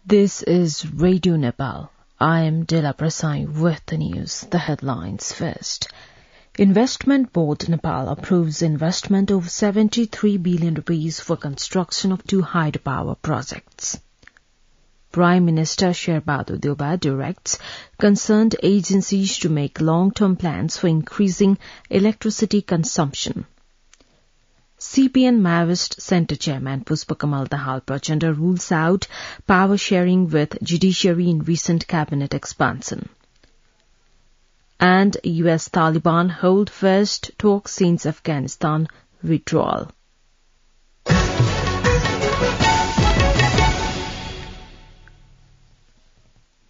This is Radio Nepal. I am DILA PARSAI with the news. The headlines first. Investment Board Nepal approves investment of 73 billion rupees for construction of 2 hydropower projects. Prime Minister Sherbahadur Deuba directs concerned agencies to make long-term plans for increasing electricity consumption. CPN Maoist Centre Chairman Pushpakamal Dahal Prachanda rules out power sharing with judiciary in recent cabinet expansion. And US Taliban hold first talks since Afghanistan withdrawal.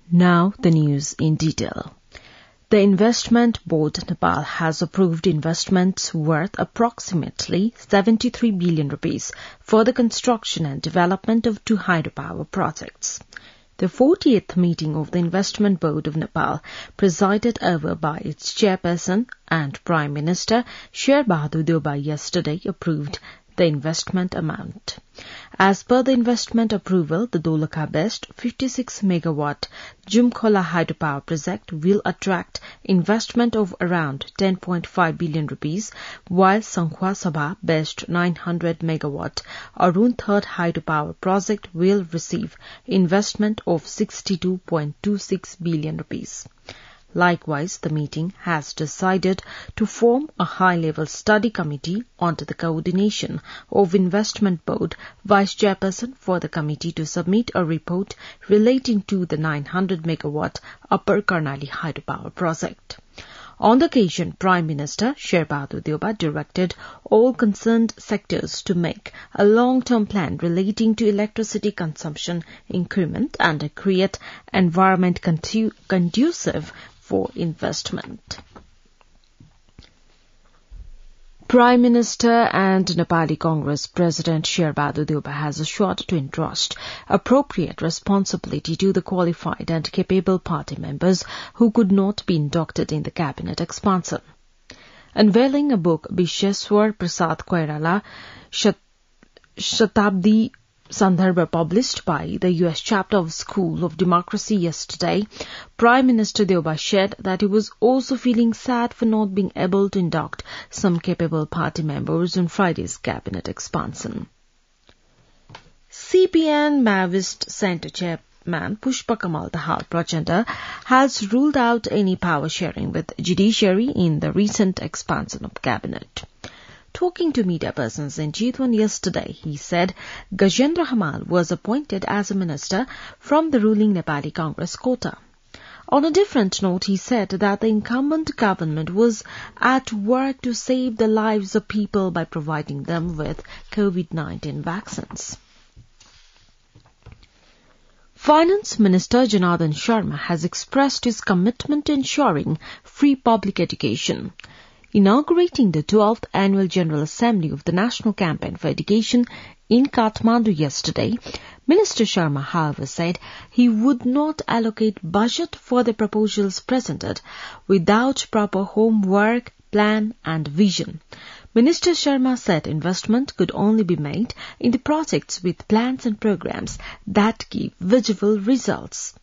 Now the news in detail. The Investment Board Nepal has approved investments worth approximately 73 billion rupees for the construction and development of 2 hydropower projects. The 40th meeting of the Investment Board of Nepal, presided over by its chairperson and Prime Minister Sherbahadur Deuba yesterday, approved the investment amount. As per the investment approval, the Dolakha-based 56-megawatt Jumkhola hydropower project will attract investment of around 10.5 billion rupees, while Sankhwa Sabha-based 900-megawatt Arun III hydropower project will receive investment of 62.26 billion rupees. Likewise, the meeting has decided to form a high-level study committee onto the coordination of Investment Board Vice Chairperson for the committee to submit a report relating to the 900-megawatt Upper Karnali hydropower project. On the occasion, Prime Minister Sherbahadur Deuba directed all concerned sectors to make a long-term plan relating to electricity consumption increment and create environment conducive for investment. Prime Minister and Nepali Congress President Sherbahadur Deuba has assured to entrust appropriate responsibility to the qualified and capable party members who could not be inducted in the cabinet expansion. Unveiling a book, Visheshwar Prasad Koirala, Shatabdi Sandarbha, published by the U.S. chapter of School of Democracy yesterday, Prime Minister Deuba said that he was also feeling sad for not being able to induct some capable party members in Friday's cabinet expansion. CPN Maoist Centre Chairman Pushpakamal Dahal Prachanda has ruled out any power sharing with judiciary in the recent expansion of cabinet. Talking to media persons in Chitwan yesterday, he said Gajendra Hamal was appointed as a minister from the ruling Nepali Congress quota. On a different note, he said that the incumbent government was at work to save the lives of people by providing them with COVID-19 vaccines. Finance Minister Janardhan Sharma has expressed his commitment to ensuring free public education. Inaugurating the 12th Annual General Assembly of the National Campaign for Education in Kathmandu yesterday, Minister Sharma, however, said he would not allocate budget for the proposals presented without proper homework, plan and vision. Minister Sharma said investment could only be made in the projects with plans and programs that give visible results.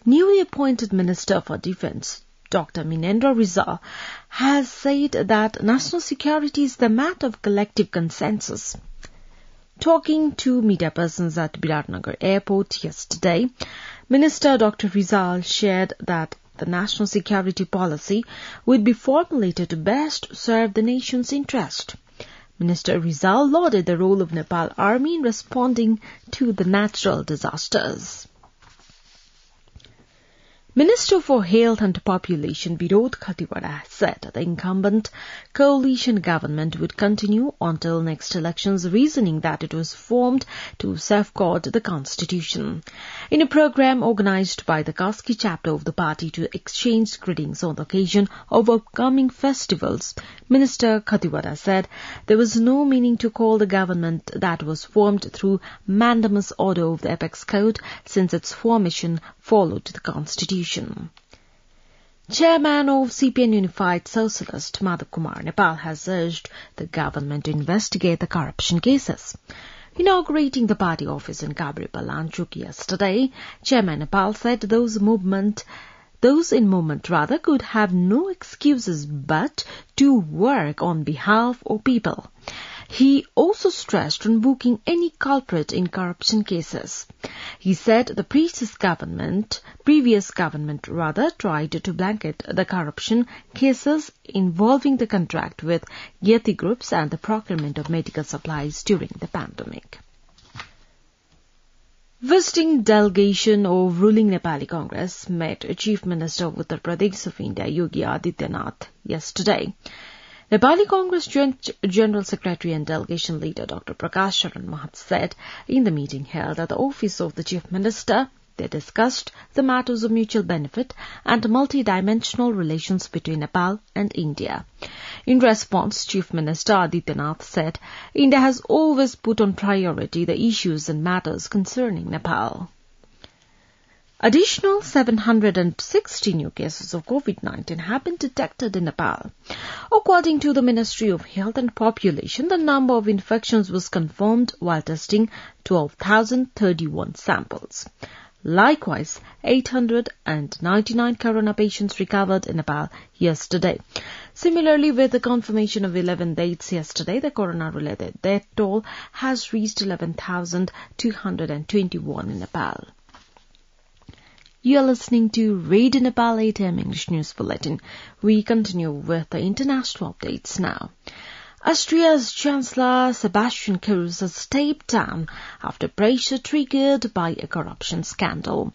Newly appointed Minister for Defence, Dr. Minendra Rizal, has said that national security is the matter of collective consensus. Talking to media persons at Biratnagar Airport yesterday, Minister Dr. Rizal shared that the national security policy would be formulated to best serve the nation's interest. Minister Rizal lauded the role of Nepal Army in responding to the natural disasters. Minister for Health and Population Birod Khatiwada said the incumbent coalition government would continue until next elections, reasoning that it was formed to safeguard the constitution. In a program organized by the Kaski chapter of the party to exchange greetings on the occasion of upcoming festivals, Minister Khatiwada said there was no meaning to call the government that was formed through mandamus order of the Apex Code, since its formation followed the constitution. Chairman of CPN Unified Socialist Madhav Kumar Nepal has urged the government to investigate the corruption cases. Inaugurating the party office in Kabri Balanchuk yesterday, Chairman Nepal said those in movement could have no excuses but to work on behalf of people. He also stressed on booking any culprit in corruption cases. He said the previous government tried to blanket the corruption cases involving the contract with Yeti groups and the procurement of medical supplies during the pandemic. Visiting delegation of ruling Nepali Congress met Chief Minister of Uttar Pradesh of India, Yogi Adityanath, yesterday. Nepali Congress Joint General Secretary and Delegation Leader Dr. Prakash Sharan Mahat said in the meeting held at the office of the Chief Minister, they discussed the matters of mutual benefit and multidimensional relations between Nepal and India. In response, Chief Minister Adityanath said India has always put on priority the issues and matters concerning Nepal. Additional 760 new cases of COVID-19 have been detected in Nepal. According to the Ministry of Health and Population, the number of infections was confirmed while testing 12,031 samples. Likewise, 899 corona patients recovered in Nepal yesterday. Similarly, with the confirmation of 11 deaths yesterday, the corona-related death toll has reached 11,221 in Nepal. You are listening to Radio Nepal 8 AM English News Bulletin. We continue with the international updates now. Austria's Chancellor Sebastian Kurz has stepped down after pressure triggered by a corruption scandal.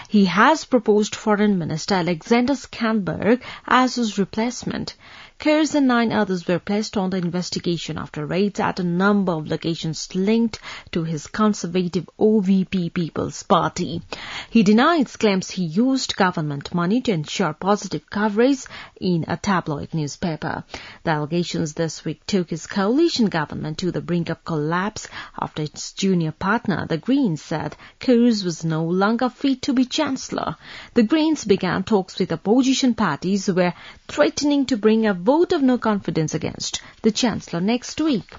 He has proposed Foreign Minister Alexander Scannberg as his replacement. Kurz and 9 others were placed on the investigation after raids at a number of locations linked to his conservative OVP People's Party. He denies claims he used government money to ensure positive coverage in a tabloid newspaper. The allegations this week took his coalition government to the brink of collapse after its junior partner, the Greens, said Kurz was no longer fit to be Chancellor. The Greens began talks with opposition parties who were threatening to bring a vote of no confidence against the Chancellor next week.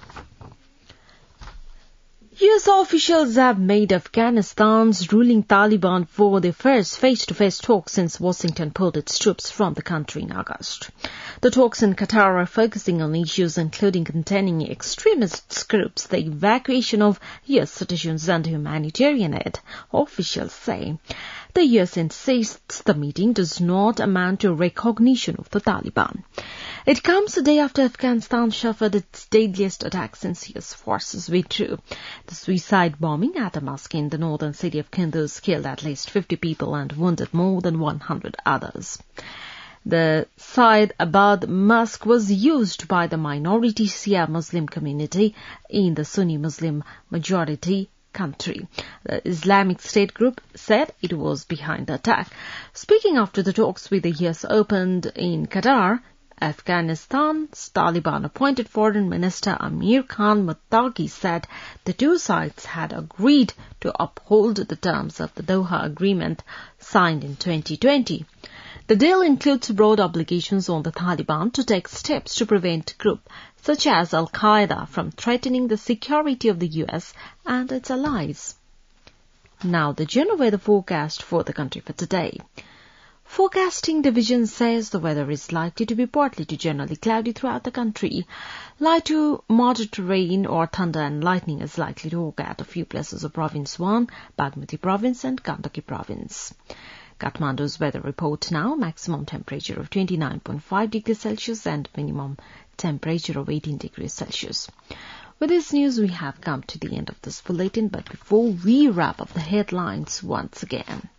U.S. officials have made Afghanistan's ruling Taliban for their first face-to-face talks since Washington pulled its troops from the country in August. The talks in Qatar are focusing on issues including containing extremist groups, the evacuation of U.S. citizens and humanitarian aid, officials say. The U.S. insists the meeting does not amount to recognition of the Taliban. It comes a day after Afghanistan suffered its deadliest attack since U.S. forces withdrew. The suicide bombing at a mosque in the northern city of Kunduz killed at least 50 people and wounded more than 100 others. The Syed Abad Mosque was used by the minority Shia Muslim community in the Sunni Muslim majority country. The Islamic State group said it was behind the attack. Speaking after the talks with the U.S. opened in Qatar, Afghanistan's Taliban-appointed Foreign Minister Amir Khan Muttaqi said the two sides had agreed to uphold the terms of the Doha Agreement signed in 2020. The deal includes broad obligations on the Taliban to take steps to prevent groups such as Al-Qaeda from threatening the security of the U.S. and its allies. Now the general weather forecast for the country for today. Forecasting Division says the weather is likely to be partly to generally cloudy throughout the country. Light to moderate rain or thunder and lightning is likely to occur at a few places of Province 1, Bagmati Province and Gandaki Province. Kathmandu's weather report now, maximum temperature of 29.5 degrees Celsius and minimum temperature of 18 degrees Celsius. With this news, we have come to the end of this bulletin, but before we wrap up the headlines once again.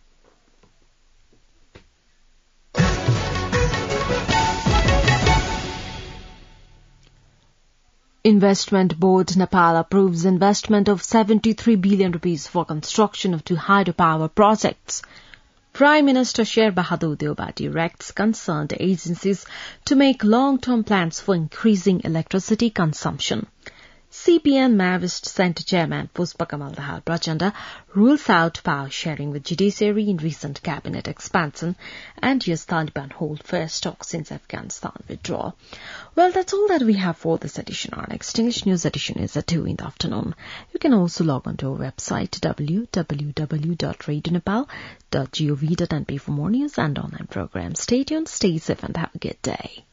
Investment Board Nepal approves investment of 73 billion rupees for construction of 2 hydropower projects. Prime Minister Sher Bahadur Deoba directs concerned agencies to make long-term plans for increasing electricity consumption. CPN Maoist Centre Chairman Pushpakamal Dahal Prachanda rules out power sharing with judiciary in recent cabinet expansion, and US Taliban hold first talk since Afghanistan withdrawal. Well, that's all that we have for this edition. Our next English news edition is at 2 in the afternoon. You can also log on to our website www.radionepal.gov.np for more news and online programs. Stay tuned, stay safe, and have a good day.